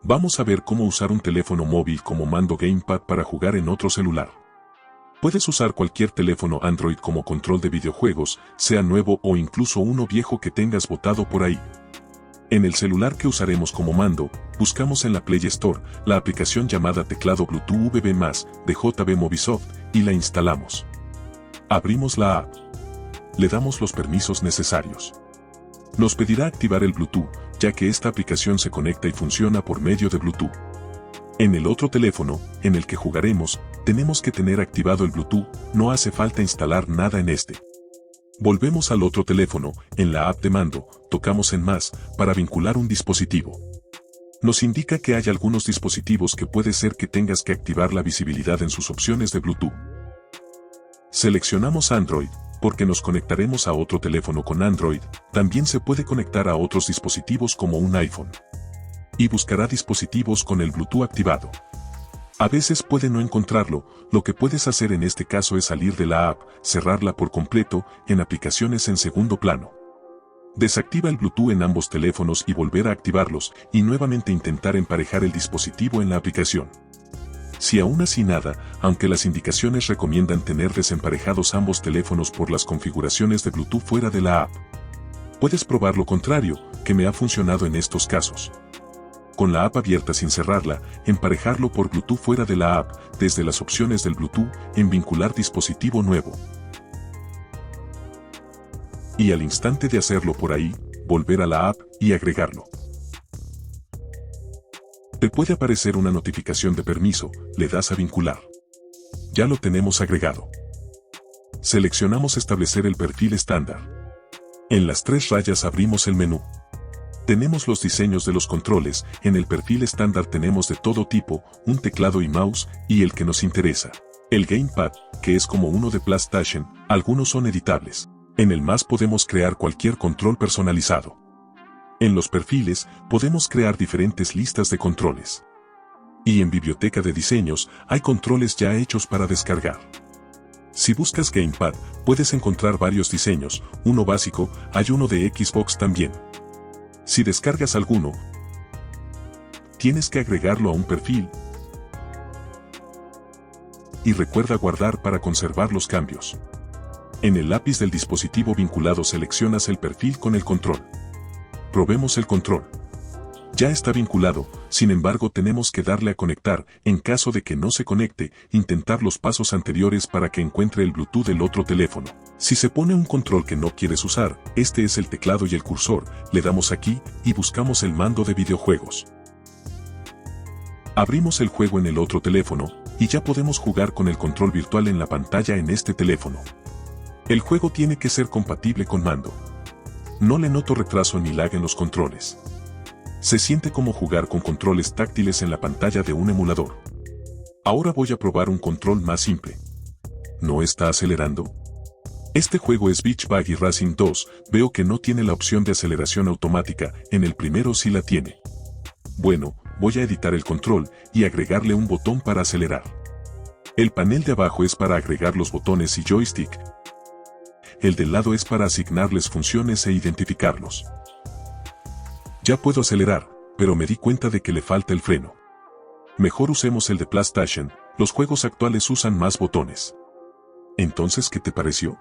Vamos a ver cómo usar un teléfono móvil como mando gamepad para jugar en otro celular. Puedes usar cualquier teléfono Android como control de videojuegos, sea nuevo o incluso uno viejo que tengas botado por ahí. En el celular que usaremos como mando, buscamos en la Play Store la aplicación llamada Teclado Bluetooth VB+, de JB Movisoft, y la instalamos. Abrimos la app. Le damos los permisos necesarios. Nos pedirá activar el Bluetooth, ya que esta aplicación se conecta y funciona por medio de Bluetooth. En el otro teléfono, en el que jugaremos, tenemos que tener activado el Bluetooth, no hace falta instalar nada en este. Volvemos al otro teléfono, en la app de mando, tocamos en Más, para vincular un dispositivo. Nos indica que hay algunos dispositivos que puede ser que tengas que activar la visibilidad en sus opciones de Bluetooth. Seleccionamos Android, porque nos conectaremos a otro teléfono con Android, también se puede conectar a otros dispositivos como un iPhone. Y buscará dispositivos con el Bluetooth activado. A veces puede no encontrarlo, lo que puedes hacer en este caso es salir de la app, cerrarla por completo, en aplicaciones en segundo plano. Desactiva el Bluetooth en ambos teléfonos y volver a activarlos, y nuevamente intentar emparejar el dispositivo en la aplicación. Si aún así nada, aunque las indicaciones recomiendan tener desemparejados ambos teléfonos por las configuraciones de Bluetooth fuera de la app. Puedes probar lo contrario, que me ha funcionado en estos casos. Con la app abierta sin cerrarla, emparejarlo por Bluetooth fuera de la app, desde las opciones del Bluetooth, en vincular dispositivo nuevo. Y al instante de hacerlo por ahí, volver a la app y agregarlo. Te puede aparecer una notificación de permiso, le das a vincular. Ya lo tenemos agregado. Seleccionamos establecer el perfil estándar. En las 3 rayas abrimos el menú. Tenemos los diseños de los controles, en el perfil estándar tenemos de todo tipo, un teclado y mouse, y el que nos interesa. El gamepad, que es como uno de PlayStation, algunos son editables. En el más podemos crear cualquier control personalizado. En los perfiles, podemos crear diferentes listas de controles. Y en biblioteca de diseños, hay controles ya hechos para descargar. Si buscas Gamepad, puedes encontrar varios diseños, uno básico, hay uno de Xbox también. Si descargas alguno, tienes que agregarlo a un perfil. Y recuerda guardar para conservar los cambios. En el lápiz del dispositivo vinculado seleccionas el perfil con el control. Probemos el control. Ya está vinculado, sin embargo tenemos que darle a conectar, en caso de que no se conecte, intentar los pasos anteriores para que encuentre el Bluetooth del otro teléfono. Si se pone un control que no quieres usar, este es el teclado y el cursor, le damos aquí, y buscamos el mando de videojuegos. Abrimos el juego en el otro teléfono, y ya podemos jugar con el control virtual en la pantalla en este teléfono. El juego tiene que ser compatible con mando. No le noto retraso ni lag en los controles. Se siente como jugar con controles táctiles en la pantalla de un emulador. Ahora voy a probar un control más simple. ¿No está acelerando? Este juego es Beach Buggy Racing 2, veo que no tiene la opción de aceleración automática, en el primero sí la tiene. Bueno, voy a editar el control y agregarle un botón para acelerar. El panel de abajo es para agregar los botones y joystick. El del lado es para asignarles funciones e identificarlos. Ya puedo acelerar, pero me di cuenta de que le falta el freno. Mejor usemos el de PlayStation, los juegos actuales usan más botones. Entonces, ¿qué te pareció?